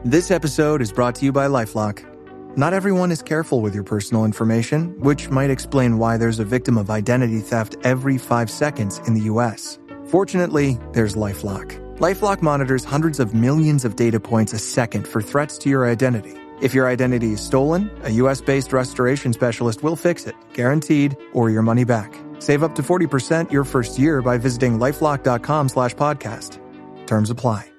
This episode is brought to you by LifeLock. Not everyone is careful with your personal information, which might explain why there's a victim of identity theft every 5 seconds in the U.S. Fortunately, there's LifeLock. LifeLock monitors hundreds of millions of data points a second for threats to your identity. If your identity is stolen, a U.S.-based restoration specialist will fix it, guaranteed, or your money back. Save up to 40% your first year by visiting lifelock.com/podcast. Terms apply.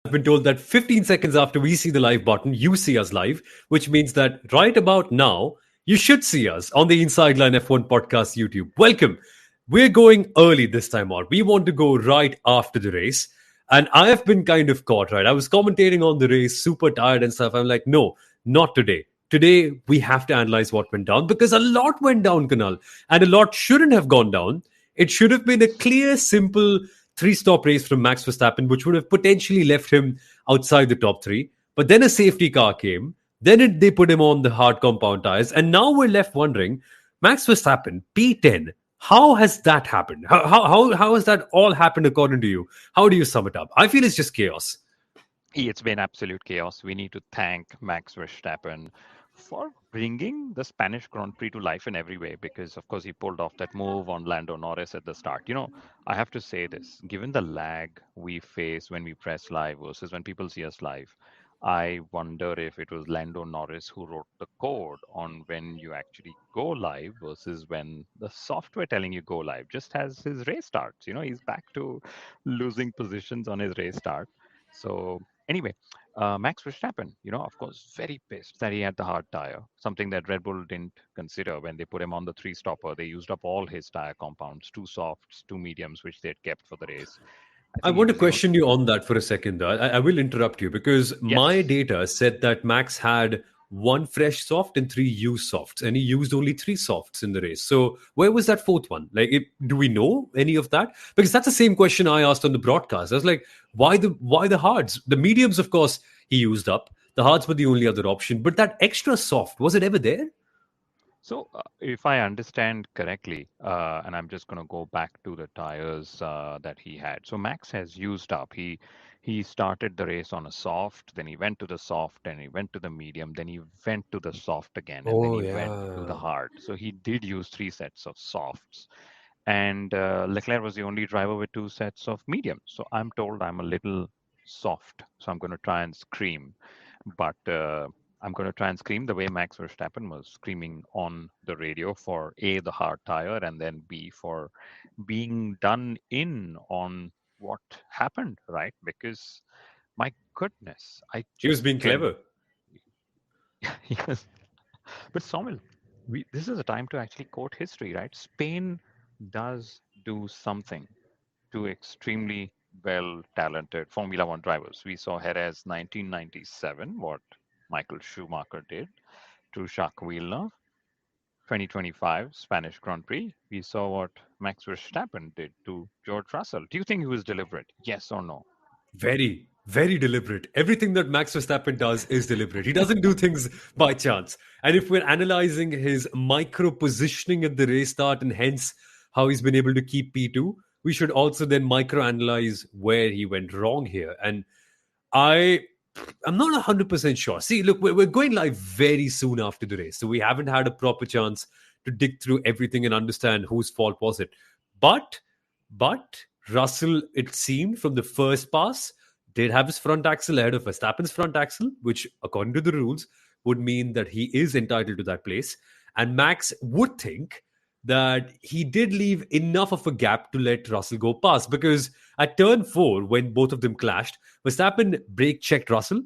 I've been told that 15 seconds after we see the live button, you see us live, which means that right about now, you should see us on the Inside Line F1 podcast YouTube. Welcome. We're going early this time out. We want to go right after the race. And I have been kind of caught, right? I was commentating on the race, super tired and stuff. I'm like, no, not today. Today, we have to analyze what went down because a lot went down, Kunal, and a lot shouldn't have gone down. It should have been a clear, simple three-stop race from Max Verstappen, which would have potentially left him outside the top three. But then a safety car came. Then they put him on the hard compound tires. And now we're left wondering, Max Verstappen, P10, how has that happened? How has that all happened according to you? How do you sum it up? I feel it's just chaos. It's been absolute chaos. We need to thank Max Verstappen for bringing the Spanish Grand Prix to life in every way because, of course, he pulled off that move on Lando Norris at the start. I have to say this, given the lag we face when we press live versus when people see us live, I wonder if it was Lando Norris who wrote the code on when you actually go live versus when the software telling you go live, just as his race starts. He's back to losing positions on his race start. So anyway, Max Verstappen, of course, very pissed that he had the hard tire, something that Red Bull didn't consider when they put him on the three stopper. They used up all his tire compounds, two softs, two mediums, which they had kept for the race. I want to question you on that for a second, though. I will interrupt you because my Yes. data said that Max had one fresh soft and three used softs, and he used only three softs in the race. So where was that fourth one? Do we know any of that? Because that's the same question I asked on the broadcast. I was like, why the hards? The mediums, of course, he used up. The hards were the only other option, but that extra soft, was it ever there? So, if I understand correctly, and I'm just going to go back to the tires that he had. So Max has used up. He started the race on a soft, then he went to the soft, and he went to the medium, then he went to the soft again, and then Oh, he went to the yeah. hard. So he did use three sets of softs, and Leclerc was the only driver with two sets of mediums. So I'm told I'm a little soft, so I'm going to try and scream, but. I'm going to try and scream the way Max Verstappen was screaming on the radio for A, the hard tire, and then B, for being done in on what happened, right? Because my goodness, I He was just being can. clever. Yes. But Somil, this is a time to actually quote history, right? Spain does do something to extremely well talented Formula One drivers. We saw Jerez 1997, what Michael Schumacher did to Jacques Villeneuve. 2025 Spanish Grand Prix, we saw what Max Verstappen did to George Russell. Do you think he was deliberate? Yes or no? Very, very deliberate. Everything that Max Verstappen does is deliberate. He doesn't do things by chance. And if we're analyzing his micro positioning at the race start and hence how he's been able to keep P2, we should also then micro analyze where he went wrong here. And I I'm not 100% sure. See, look, we're going live very soon after the race. So we haven't had a proper chance to dig through everything and understand whose fault was it. But, but Russell, it seemed from the first pass, did have his front axle ahead of Verstappen's front axle, which, according to the rules, would mean that he is entitled to that place. And Max would think that he did leave enough of a gap to let Russell go past because at turn four, when both of them clashed, Verstappen brake checked Russell.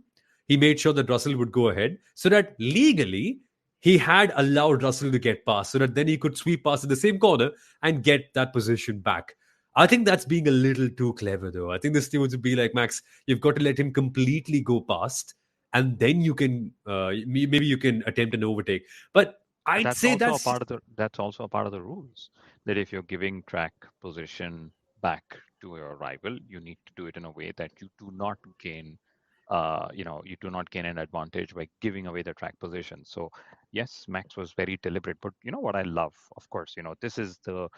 He made sure that Russell would go ahead so that legally he had allowed Russell to get past so that then he could sweep past in the same corner and get that position back. I think that's being a little too clever, though. I think this thing would be like, Max, you've got to let him completely go past, and then you can maybe you can attempt an overtake. But But I'd say that's that's also a part of the rules that if you're giving track position back to your rival, you need to do it in a way that you do not gain you do not gain an advantage by giving away the track position. So yes, Max was very deliberate. But you know what I love? Of course, this is the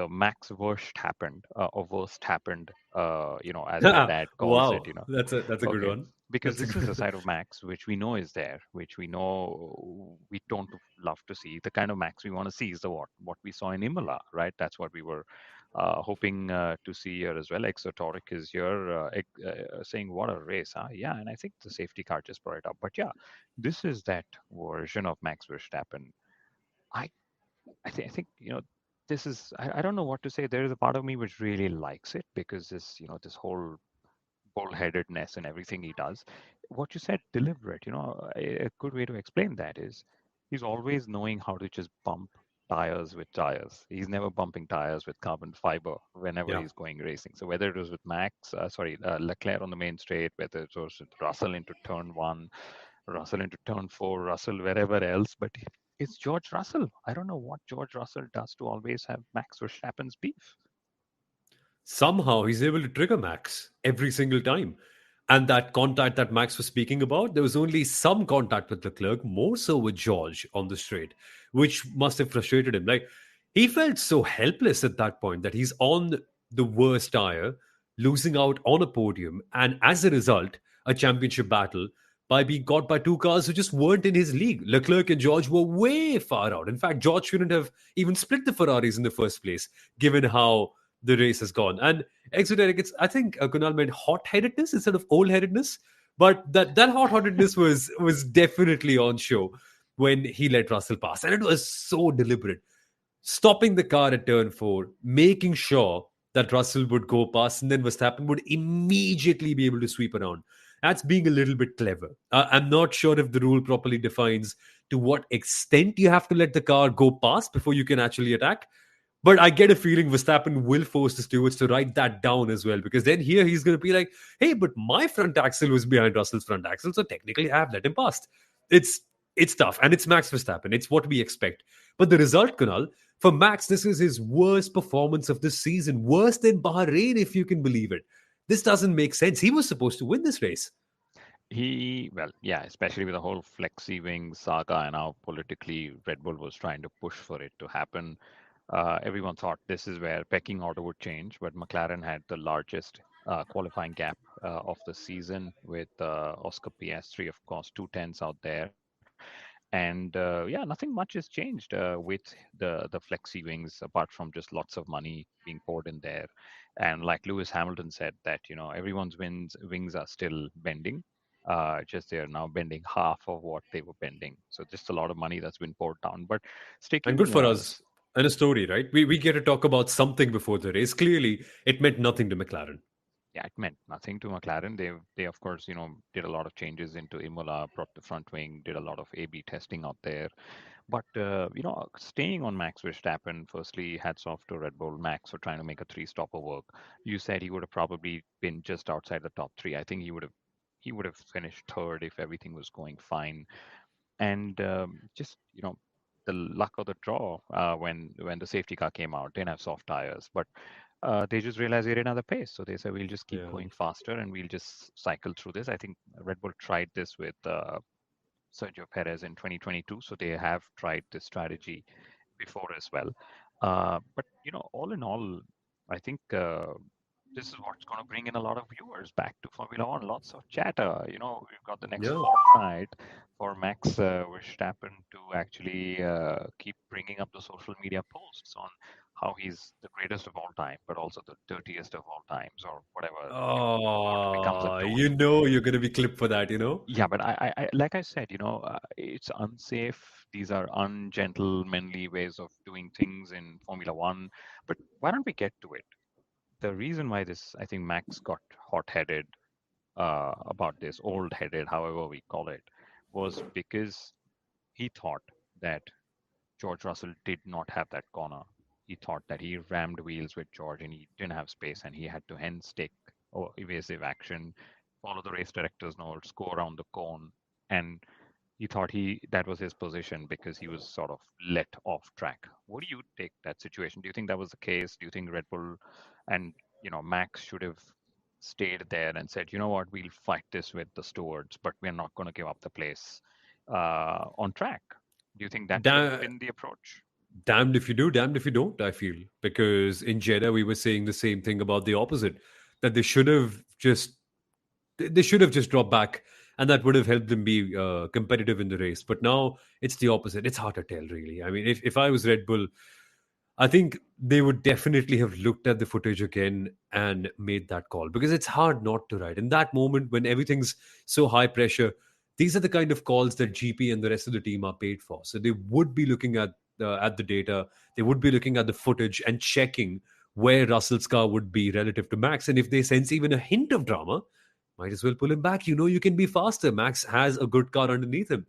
Max worst happened or worst happened, as my dad calls it. wow. That's a good Okay. one. because That's a this is a good. side of Max which we know is there, which we know we don't love to see. The kind of Max we want to see is the what we saw in Imola, right? That's what we were hoping to see here as well. Exotoric is here saying, "What a race, huh?" Yeah, and I think the safety car just brought it up. But yeah, this is that version of Max Verstappen. I I think this is I don't know what to say. There is a part of me which really likes it because this whole bullheadedness and everything he does. What you said, deliberate. A good way to explain that is he's always knowing how to just bump tires with tires. He's never bumping tires with carbon fiber whenever Yeah. he's going racing. So whether it was with Leclerc on the main straight, whether it was with Russell into turn one, Russell into turn four, Russell wherever else, but it's George Russell. I don't know what George Russell does to always have Max Verstappen's beef. Somehow he's able to trigger Max every single time. And that contact that Max was speaking about, there was only some contact with Leclerc, more so with George on the straight, which must have frustrated him. Like, he felt so helpless at that point that he's on the worst tire, losing out on a podium, and as a result, a championship battle by being caught by two cars who just weren't in his league. Leclerc and George were way far out. In fact, George shouldn't have even split the Ferraris in the first place, given how the race has gone. And exoteric, it's I think Kunal meant hot-headedness instead of old-headedness, but that hot-headedness was definitely on show when he let Russell pass, and it was so deliberate, stopping the car at turn four, making sure that Russell would go past, and then Verstappen would immediately be able to sweep around. That's being a little bit clever. I'm not sure if the rule properly defines to what extent you have to let the car go past before you can actually attack. But I get a feeling Verstappen will force the stewards to write that down as well, because then here he's going to be like, hey, but my front axle was behind Russell's front axle, so technically I have let him past. It's it's tough, and it's Max Verstappen. It's what we expect. But the result, Kunal, for Max, this is his worst performance of this season, worse than Bahrain, if you can believe it. This doesn't make sense. He was supposed to win this race. Well, yeah, especially with the whole flexi wing saga and how politically Red Bull was trying to push for it to happen. Everyone thought this is where pecking order would change, but McLaren had the largest qualifying gap of the season with Oscar Piastri, of course, 2 tenths out there. And yeah, nothing much has changed with the flexi wings, apart from just lots of money being poured in there. And like Lewis Hamilton said, that everyone's wings are still bending. Just they're now bending half of what they were bending. So just a lot of money that's been poured down. But And good sticking for us. And a story, right? We get to talk about something before the race. Clearly, it meant nothing to McLaren. Yeah, it meant nothing to McLaren. They of course did a lot of changes into Imola, brought the front wing, did a lot of A/B testing out there. But staying on Max Verstappen, firstly, hats off to Red Bull Max for trying to make a three-stopper work. You said he would have probably been just outside the top three. I think he would have finished third if everything was going fine. And just the luck of the draw when the safety car came out, didn't have soft tires, but they just realized they didn't have the pace, so they said we'll just keep Yeah. going faster and we'll just cycle through this. I think Red Bull tried this with Sergio Perez in 2022. So they have tried this strategy before as well. But all in all, I think this is what's going to bring in a lot of viewers back to Formula One. Lots of chatter. We've got the next Yeah. fortnight for Max Verstappen to actually keep bringing up the social media posts on how he's the greatest of all time, but also the dirtiest of all times, or whatever the word becomes a Oh, don't. you know you're going to be clipped for that, you know? Yeah, but I like I said, it's unsafe. These are ungentlemanly ways of doing things in Formula One. But why don't we get to it? The reason why I think Max got hot-headed about this, old-headed, however we call it, was because he thought that George Russell did not have that corner. He thought that he rammed wheels with George and he didn't have space and he had to hence take evasive action, follow the race director's notes, go around the cone. And he thought that was his position because he was sort of let off track. What do you take that situation? Do you think that was the case? Do you think Red Bull and Max should have stayed there and said, you know what, we'll fight this with the stewards, but we're not going to give up the place on track? Do you think that should have Da- been the approach? damned if you do, damned if you don't, I feel. Because in Jeddah, we were saying the same thing about the opposite, that they should have just They should have just dropped back, and that would have helped them be competitive in the race. But now it's the opposite. It's hard to tell, really. I mean, if I was Red Bull, I think they would definitely have looked at the footage again and made that call, because it's hard not to, right? In that moment when everything's so high pressure, these are the kind of calls that GP and the rest of the team are paid for. So they would be looking at the data, they would be looking at the footage and checking where Russell's car would be relative to Max. And if they sense even a hint of drama, might as well pull him back. You know, you can be faster. Max has a good car underneath him.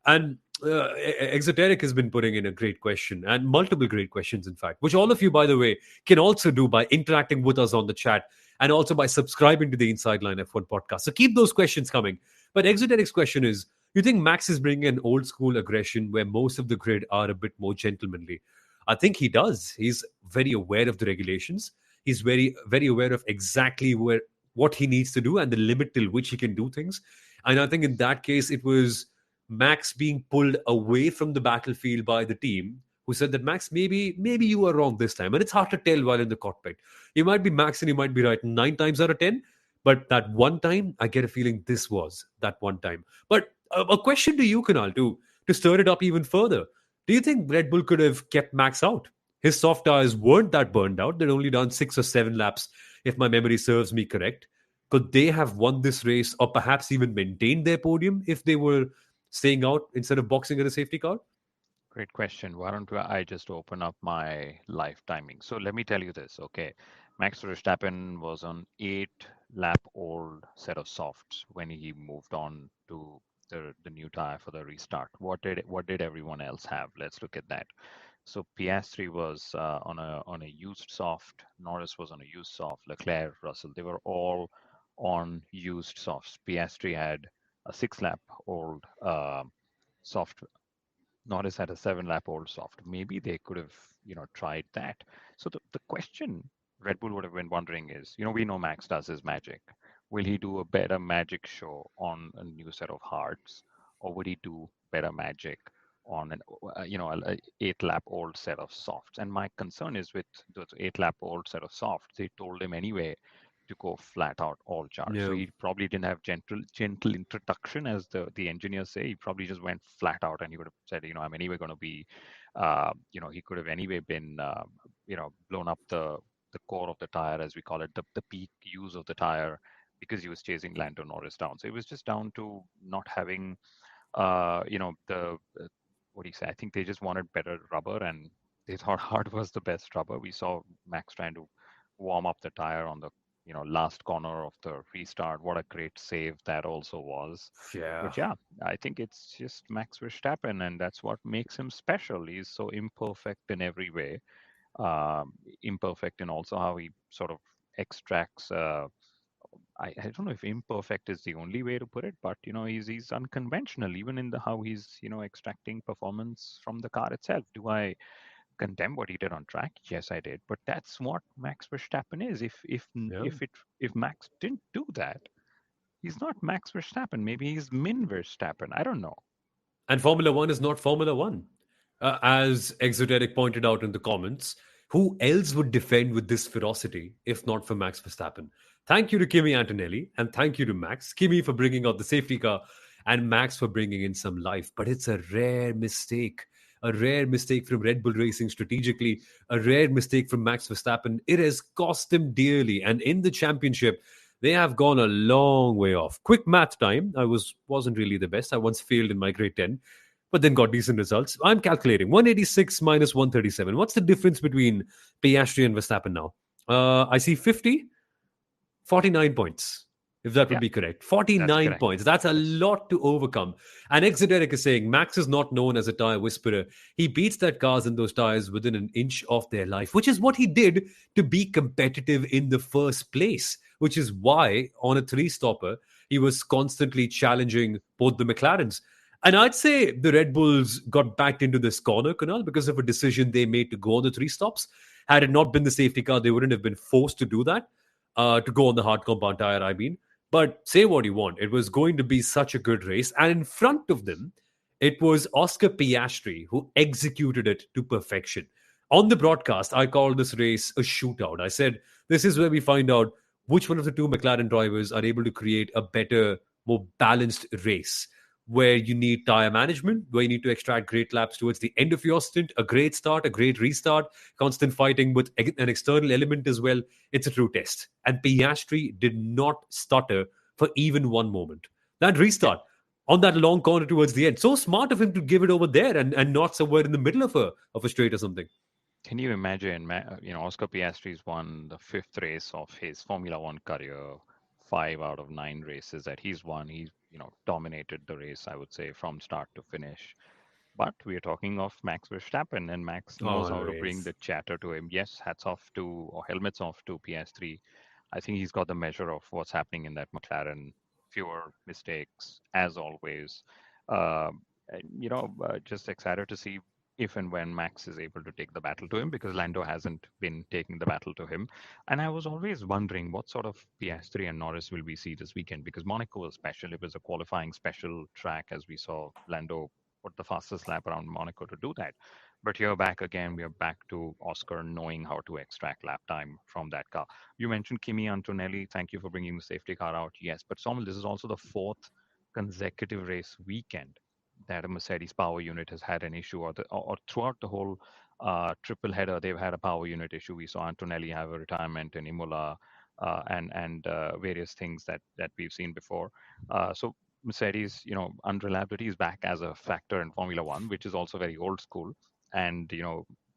And Exoteric has been putting in a great question, and multiple great questions, in fact, which all of you, by the way, can also do by interacting with us on the chat and also by subscribing to the Inside Line F1 podcast. So keep those questions coming. But Exoteric's question is, you think Max is bringing an old school aggression where most of the grid are a bit more gentlemanly? I think he does. He's very aware of the regulations. He's very, very aware of exactly what he needs to do and the limit till which he can do things. And I think in that case, it was Max being pulled away from the battlefield by the team, who said that, Max, maybe you were wrong this time. And it's hard to tell while in the cockpit. You might be Max and you might be right 9 times out of 10. But that one time, I get a feeling this was that one time. But a question to you, Kunal, to stir it up even further. Do you think Red Bull could have kept Max out? His soft tires weren't that burned out. They'd only done 6 or 7 laps, if my memory serves me correct. Could they have won this race or perhaps even maintained their podium if they were staying out instead of boxing at a safety car? Great question. Why don't I just open up my live timing? So let me tell you this, okay? Max Verstappen was on 8-lap-old set of softs when he moved on to the new tire for the restart. What did everyone else have? Let's look at that. So Piastri was on a used soft. Norris was on a used soft. Leclerc, Russell, they were all on used softs. Piastri had a 6-lap-old soft. Norris had a 7-lap-old soft. Maybe they could have, tried that. So the question Red Bull would have been wondering is, we know Max does his magic. Will he do a better magic show on a new set of hards, or would he do better magic on an, a 8-lap-old set of softs? And my concern is with those 8-lap-old set of softs, they told him anyway to go flat out all charge. Yeah. So he probably didn't have gentle introduction, as the engineers say. He probably just went flat out, and he would have said, I'm anyway going to be, he could have anyway been, blown up the core of the tire, as we call it, the peak use of the tire, because he was chasing Lando Norris down. So it was just down to not having, what do you say? I think they just wanted better rubber, and they thought hard was the best rubber. We saw Max trying to warm up the tire on the last corner of the restart. What a great save that also was. Yeah. But yeah, I think it's just Max Verstappen, and that's what makes him special. He's so imperfect in every way. Imperfect in also how he sort of extracts. I don't know if imperfect is the only way to put it, but he's unconventional even in the how he's extracting performance from the car itself. Do I condemn what he did on track? Yes, I did. But that's what Max Verstappen is. If Max didn't do that, he's not Max Verstappen. Maybe he's Min Verstappen. I don't know. And Formula One is not Formula One. As Exoteric pointed out in the comments, who else would defend with this ferocity if not for Max Verstappen? Thank you to Kimi Antonelli, and thank you to Max. Kimi for bringing out the safety car, and Max for bringing in some life. But it's a rare mistake from Red Bull Racing strategically, a rare mistake from Max Verstappen. It has cost him dearly, and in the championship, they have gone a long way off. Quick math time. I wasn't really the best. I once failed in my grade 10, but then got decent results. I'm calculating 186 minus 137. What's the difference between Piastri and Verstappen now? I see 49 points, if that would be correct. 49 points. That's a lot to overcome. And Exoteric is saying Max is not known as a tire whisperer. He beats that cars in those tires within an inch of their life, which is what he did to be competitive in the first place, which is why on a 3-stopper, he was constantly challenging both the McLarens. And I'd say the Red Bulls got backed into this corner, Kunal, because of a decision they made to go on the 3 stops. Had it not been the safety car, they wouldn't have been forced to do that. To go on the hard compound tire, I mean. But say what you want, it was going to be such a good race. And in front of them, it was Oscar Piastri who executed it to perfection. On the broadcast, I called this race a shootout. I said, this is where we find out which one of the two McLaren drivers are able to create a better, more balanced race where you need tire management, where you need to extract great laps towards the end of your stint, a great start, a great restart, constant fighting with an external element as well. It's a true test. And Piastri did not stutter for even one moment. That Yeah. restart on that long corner towards the end, so smart of him to give it over there and not somewhere in the middle of a straight or something. Can you imagine, Oscar Piastri's won the fifth race of his Formula One career, 5 out of 9 races that he's won. He's, dominated the race, I would say, from start to finish. But we are talking of Max Verstappen, and Max knows how to bring Always. the chatter to him. Yes, hats off to, or helmets off to PS3. I think he's got the measure of what's happening in that McLaren. Fewer mistakes, as always. Just excited to see if and when Max is able to take the battle to him because Lando hasn't been taking the battle to him. And I was always wondering what sort of PS3 and Norris will we see this weekend because Monaco was special. It was a qualifying special track as we saw Lando put the fastest lap around Monaco to do that. But here back again, we are back to Oscar knowing how to extract lap time from that car. You mentioned Kimi Antonelli. Thank you for bringing the safety car out. Yes, but Somal, this is also the fourth consecutive race weekend that a Mercedes power unit has had an issue, or throughout the whole triple header, they've had a power unit issue. We saw Antonelli have a retirement in Imola, and various things that we've seen before. So Mercedes, unreliability is back as a factor in Formula One, which is also very old school. And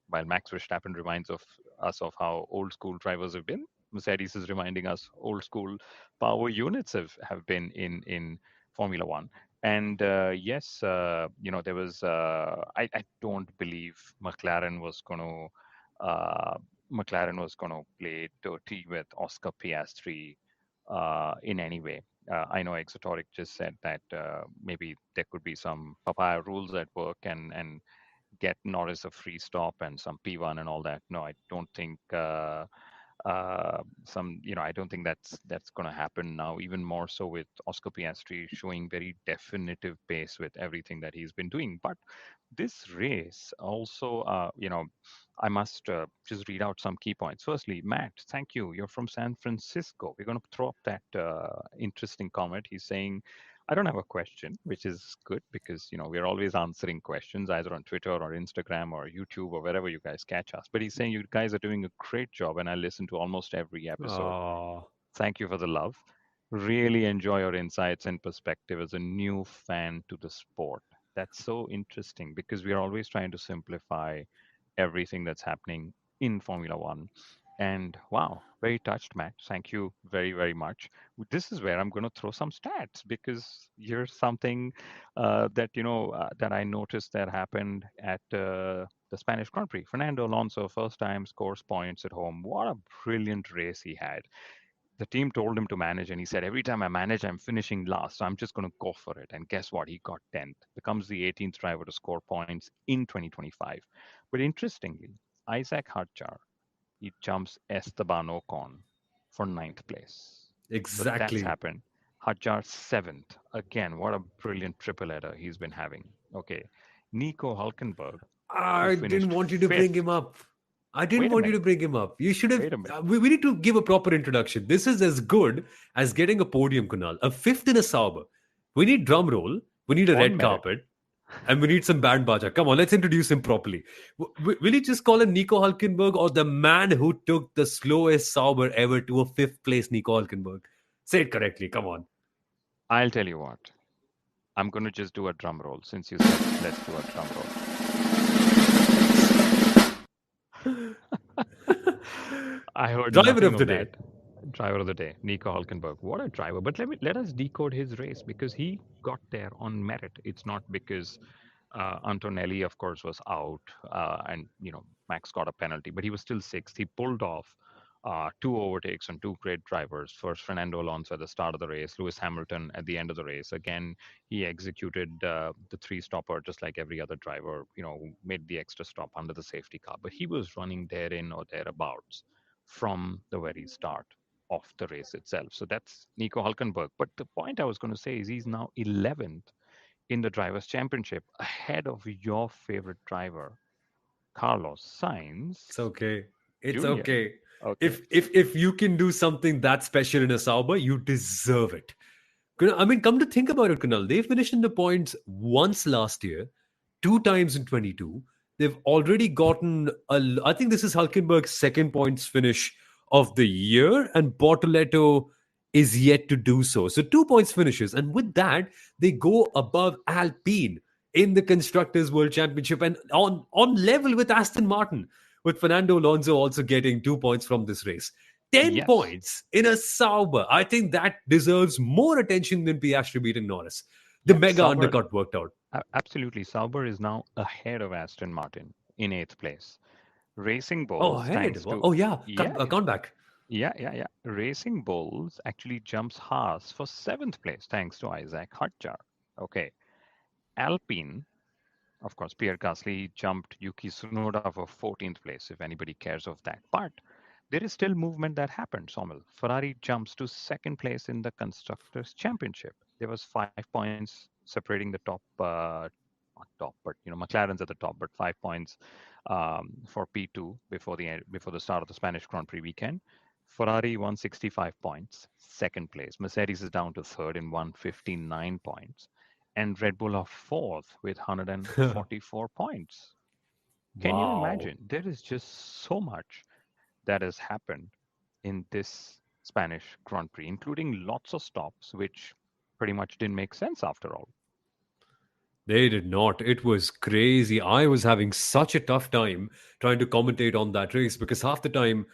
while Max Verstappen reminds of us of how old school drivers have been, Mercedes is reminding us old school power units have been in Formula One. And yes, there was. I don't believe uh, McLaren was going to play dirty with Oscar Piastri in any way. I know Exotoric just said that maybe there could be some papaya rules at work and get Norris a free stop and some P1 and all that. No, I don't think I don't think that's going to happen now. Even more so with Oscar Piastri showing very definitive pace with everything that he's been doing. But this race also, I must just read out some key points. Firstly, Matt, thank you. You're from San Francisco. We're going to throw up that interesting comment. He's saying, I don't have a question, which is good because we're always answering questions either on Twitter or Instagram or YouTube or wherever you guys catch us. But he's saying you guys are doing a great job, and I listen to almost every episode. Oh, Thank you for the love. Really enjoy your insights and perspective as a new fan to the sport. That's so interesting because we are always trying to simplify everything that's happening in Formula One. And wow, very touched, Matt. Thank you very, very much. This is where I'm going to throw some stats because here's something that I noticed that happened at the Spanish Grand Prix. Fernando Alonso, first time scores points at home. What a brilliant race he had. The team told him to manage, and he said, every time I manage, I'm finishing last. So I'm just going to go for it. And guess what? He got 10th, becomes the 18th driver to score points in 2025. But interestingly, Isaac Hadjar, he jumps Esteban Ocon for ninth place. So that's exactly. happened. Hadjar seventh. Again, what a brilliant triple header he's been having. Okay. Nico Hulkenberg, who I didn't finished want you to bring him fifth. up. I didn't Wait a want you to minute. bring him up. You should have. Wait a minute. We need to give a proper introduction. This is as good as getting a podium, Kunal. A fifth in a Sauber. We need drum roll. We need a On red merit. carpet. And we need some band baja. Come on, let's introduce him properly. Will you just call him Nico Hulkenberg or the man who took the slowest Sauber ever to a fifth place, Nico Hulkenberg? Say it correctly. Come on. I'll tell you what. I'm going to just do a drum roll since you said let's do a drum roll. I heard Driver nothing of the of day. that. Driver of the day, Nico Hulkenberg. What a driver! But let us decode his race because he got there on merit. It's not because Antonelli, of course, was out, and Max got a penalty, but he was still sixth. He pulled off two overtakes on two great drivers. First, Fernando Alonso at the start of the race, Lewis Hamilton at the end of the race. Again, he executed the three stopper just like every other driver. Made the extra stop under the safety car, but he was running therein or thereabouts from the very start of the race itself. So that's Nico Hulkenberg. But the point I was going to say is he's now 11th in the Drivers' Championship, ahead of your favorite driver, Carlos It's Sainz okay. It's Jr. okay. Okay. If you can do something that special in a Sauber, you deserve it. I mean, come to think about it, Kunal, they finished in the points once last year, two times in 22. They've already gotten, I think this is Hulkenberg's second points finish of the year, and Bortoleto is yet to do so. So 2 points finishes. And with that, they go above Alpine in the Constructors' World Championship and on level with Aston Martin, with Fernando Alonso also getting 2 points from this race. 10 Yes. points in a Sauber. I think that deserves more attention than Piastri beating Norris. The Yep. mega Sauber, undercut worked out. absolutely. Sauber is now ahead of Aston Martin in eighth place. Racing Oh, Bulls, ahead. thanks to Oh, yeah. yeah, Count back. yeah. Racing Bulls actually jumps Haas for seventh place, thanks to Isaac Hadjar. Okay. Alpine, of course, Pierre Gasly jumped Yuki Tsunoda for 14th place, if anybody cares of that. But there is still movement that happened, Somil. Ferrari jumps to second place in the Constructors' Championship. There was 5 points separating the top, not top, but McLaren's at the top, but 5 points for P2 before the start of the Spanish Grand Prix weekend. Ferrari 165 points, second place. Mercedes is down to third in 159 points, and Red Bull are fourth with 144 points. Can you Wow. imagine? There is just so much that has happened in this Spanish Grand Prix, including lots of stops, which pretty much didn't make sense after all. They did not. It was crazy. I was having such a tough time trying to commentate on that race because half the time,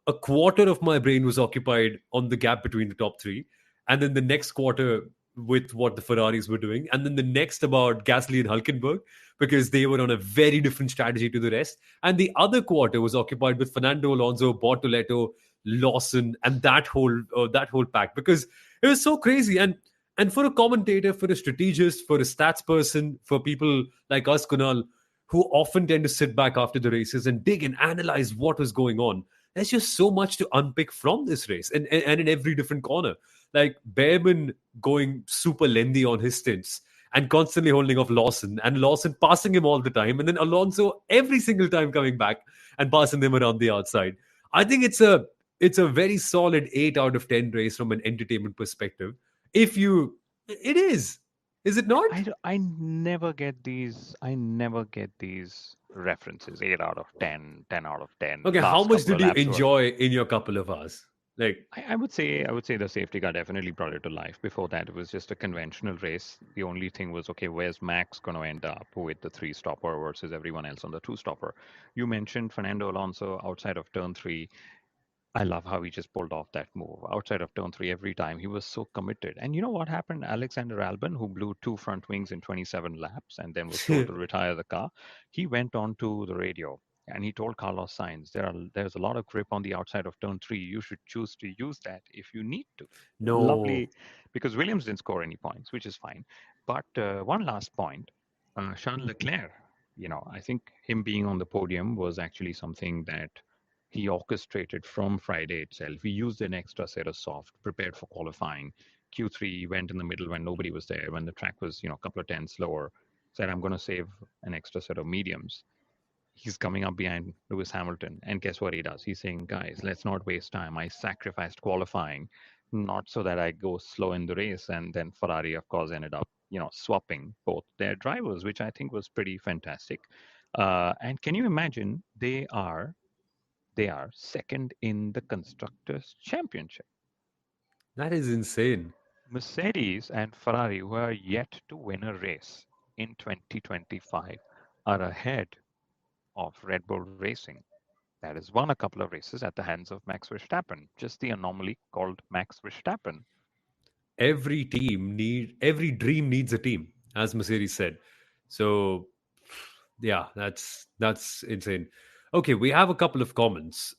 a quarter of my brain was occupied on the gap between the top three, and then the next quarter with what the Ferraris were doing, and then the next about Gasly and Hulkenberg because they were on a very different strategy to the rest, and the other quarter was occupied with Fernando Alonso, Bortoleto, Lawson, and that whole pack because it was so crazy. And for a commentator, for a strategist, for a stats person, for people like us, Kunal, who often tend to sit back after the races and dig and analyze what was going on, there's just so much to unpick from this race and in every different corner. Like Behrman going super lengthy on his stints and constantly holding off Lawson and Lawson passing him all the time. And then Alonso every single time coming back and passing them around the outside. I think it's a very solid 8 out of 10 race from an entertainment perspective. If you, it is it not? I never get these. I never get these references. 8 out of 10, 10 out of 10. Okay, how Last much couple did of you laps were. enjoy in your couple of hours? Like, I would say the safety car definitely brought it to life. Before that, it was just a conventional race. The only thing was, okay, where's Max going to end up with the three stopper versus everyone else on the two stopper? You mentioned Fernando Alonso outside of turn three. I love how he just pulled off that move outside of turn three every time. He was so committed. And you know what happened? Alexander Albon, who blew two front wings in 27 laps and then was told to retire the car, he went on to the radio and he told Carlos Sainz, there's a lot of grip on the outside of turn three. You should choose to use that if you need to. no, Lovely, because Williams didn't score any points, which is fine. But one last point, Charles Leclerc, I think him being on the podium was actually something that he orchestrated from Friday itself. He used an extra set of soft, prepared for qualifying. Q3 went in the middle when nobody was there, when the track was, a couple of tenths slower. Said, I'm going to save an extra set of mediums. He's coming up behind Lewis Hamilton. And guess what he does? He's saying, guys, let's not waste time. I sacrificed qualifying, not so that I go slow in the race. And then Ferrari, of course, ended up, swapping both their drivers, which I think was pretty fantastic. And can you imagine they are second in the Constructors' Championship. that is insane. Mercedes and Ferrari, who are yet to win a race in 2025, are ahead of Red Bull Racing. That has won a couple of races at the hands of Max Verstappen, just the anomaly called Max Verstappen. Every dream needs a team, as Mercedes said. So yeah, that's insane. Okay, we have a couple of comments.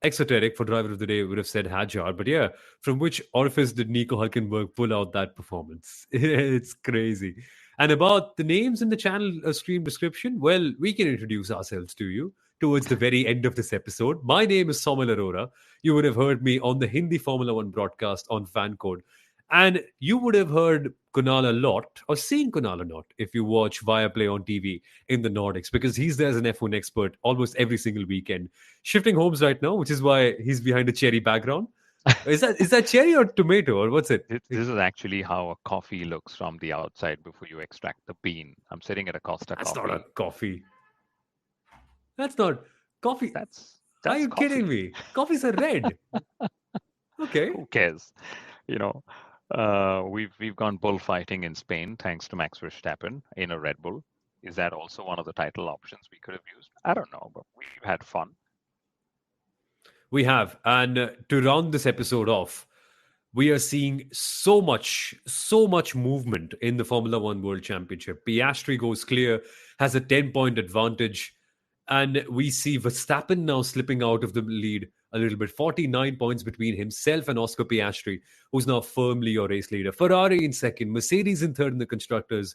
Exoteric for driver of the day would have said Hadjar, but yeah, from which orifice did Nico Hulkenberg pull out that performance? It's crazy. And about the names in the channel stream description, well, we can introduce ourselves to you towards the very end of this episode. My name is Somil Arora. You would have heard me on the Hindi Formula One broadcast on Fan Code. And you would have heard Kunal a lot or seen Kunal a lot if you watch Viaplay on TV in the Nordics, because he's there as an F1 expert almost every single weekend. Shifting homes right now, which is why he's behind a cherry background. Is that cherry or tomato or what's it? This is actually how a coffee looks from the outside before you extract the bean. I'm sitting at a Costa That's not a Coffee. coffee. That's not coffee. Are That's you kidding coffee. me? Coffees are red. Okay. Who cares? You know, we've gone bullfighting in Spain thanks to Max Verstappen in a Red Bull. Is that also one of the title options we could have used? I don't know, but we've had fun. We have. And to round this episode off, we are seeing so much movement in the Formula One World Championship. Piastri goes clear, has a 10-point advantage. And we see Verstappen now slipping out of the lead a little bit. 49 points between himself and Oscar Piastri, who's now firmly your race leader. Ferrari in second, Mercedes in third in the constructors.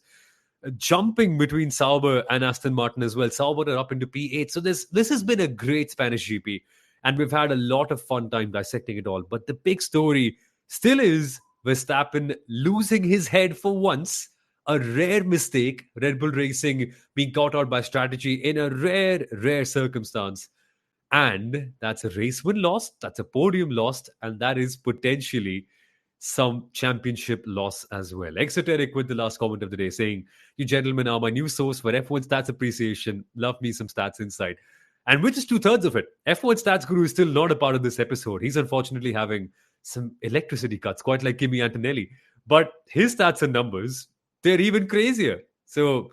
Jumping between Sauber and Aston Martin as well. Sauber are up into P8. So this has been a great Spanish GP. And we've had a lot of fun time dissecting it all. But the big story still is Verstappen losing his head for once. A rare mistake, Red Bull Racing being caught out by strategy in a rare circumstance. And that's a race win lost, that's a podium lost, and that is potentially some championship loss as well. Exoteric with the last comment of the day saying, "You gentlemen are my new source for F1 stats appreciation. Love me some stats insight." And which is 2/3 of it. F1 Stats Guru is still not a part of this episode. He's unfortunately having some electricity cuts, quite like Kimi Antonelli. But his stats and numbers, they're even crazier. So,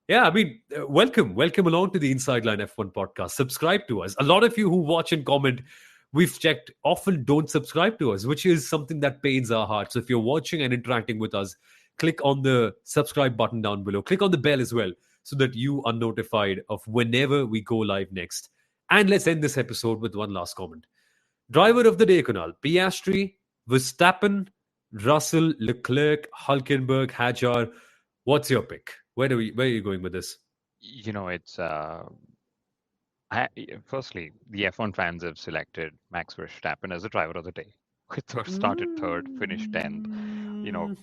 yeah, I mean, welcome along to the Inside Line F1 podcast. Subscribe to us. A lot of you who watch and comment, we've checked, often don't subscribe to us, which is something that pains our hearts. So if you're watching and interacting with us, click on the subscribe button down below. Click on the bell as well so that you are notified of whenever we go live next. And let's end this episode with one last comment. Driver of the day, Kunal. Piastri, Verstappen, Russell, Leclerc, Hulkenberg, Hadjar. What's your pick? Where are you going with this? You know, it's firstly, the F1 fans have selected Max Verstappen as the driver of the day. Started third, finished 10th,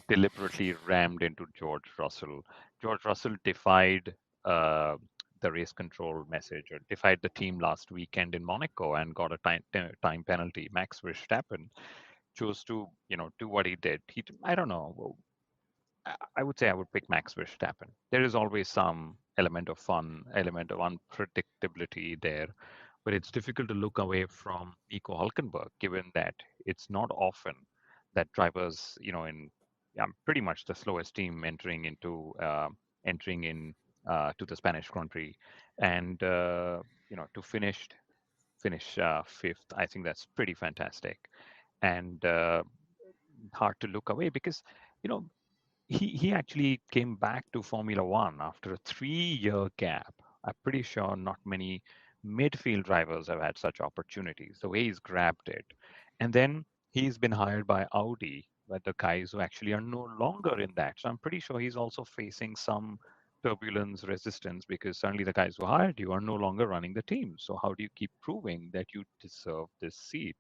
deliberately rammed into George Russell. George Russell defied the race control message or defied the team last weekend in Monaco and got a time penalty. Max Verstappen chose to, do what he did. I don't know. I would say I would pick Max Verstappen. There is always some element of fun, element of unpredictability there, but it's difficult to look away from Nico Hulkenberg, given that it's not often that drivers, in pretty much the slowest team entering in to the Spanish Grand Prix, and to finish fifth. I think that's pretty fantastic, and hard to look away because he actually came back to Formula One after a 3-year gap. I'm pretty sure not many midfield drivers have had such opportunities. The way he's grabbed it, and then he's been hired by Audi, but the guys who actually are no longer in that. So I'm pretty sure he's also facing some turbulence resistance because certainly the guys who hired you are no longer running the team. So how do you keep proving that you deserve this seat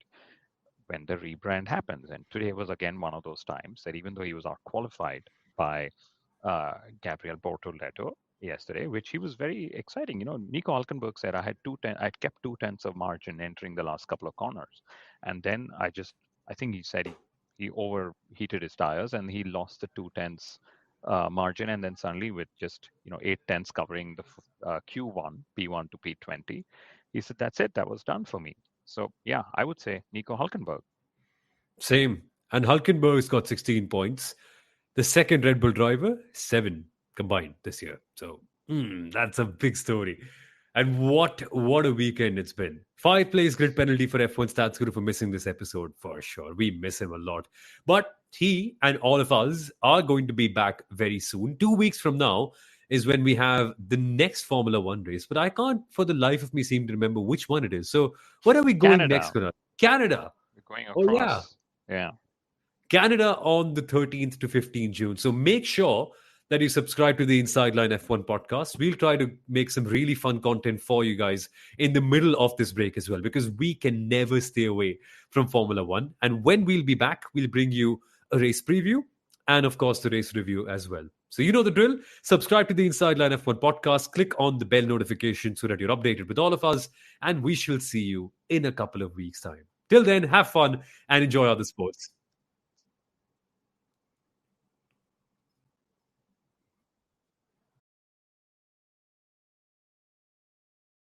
when the rebrand happens? And today was again one of those times that even though he was out qualified by Gabriel Bortoleto yesterday, which he was very exciting. Nico Hulkenberg said I'd kept 2/10 of margin entering the last couple of corners, and then I think he said he overheated his tires and he lost the 2/10 margin, and then suddenly with just 8/10 covering the Q1 P1 to P20, he said that's it, that was done for me. So yeah, I would say Nico Hulkenberg. Same. And Hulkenberg's got 16 points. The second Red Bull driver, 7 combined this year. So that's a big story. And what a weekend it's been. 5 plays grid penalty for F1 Stats Guru for missing this episode for sure. We miss him a lot. But he and all of us are going to be back very soon. 2 weeks from now is when we have the next Formula One race. But I can't for the life of me seem to remember which one it is. So what are we going Canada. next, Kunal? Canada. We're going across. Yeah. Canada on the 13th to 15th June. So make sure that you subscribe to the Inside Line F1 podcast. We'll try to make some really fun content for you guys in the middle of this break as well, because we can never stay away from Formula One. And when we'll be back, we'll bring you a race preview, and of course, the race review as well. So you know the drill. Subscribe to the Inside Line F1 podcast. Click on the bell notification so that you're updated with all of us. And we shall see you in a couple of weeks' time. Till then, have fun and enjoy other sports.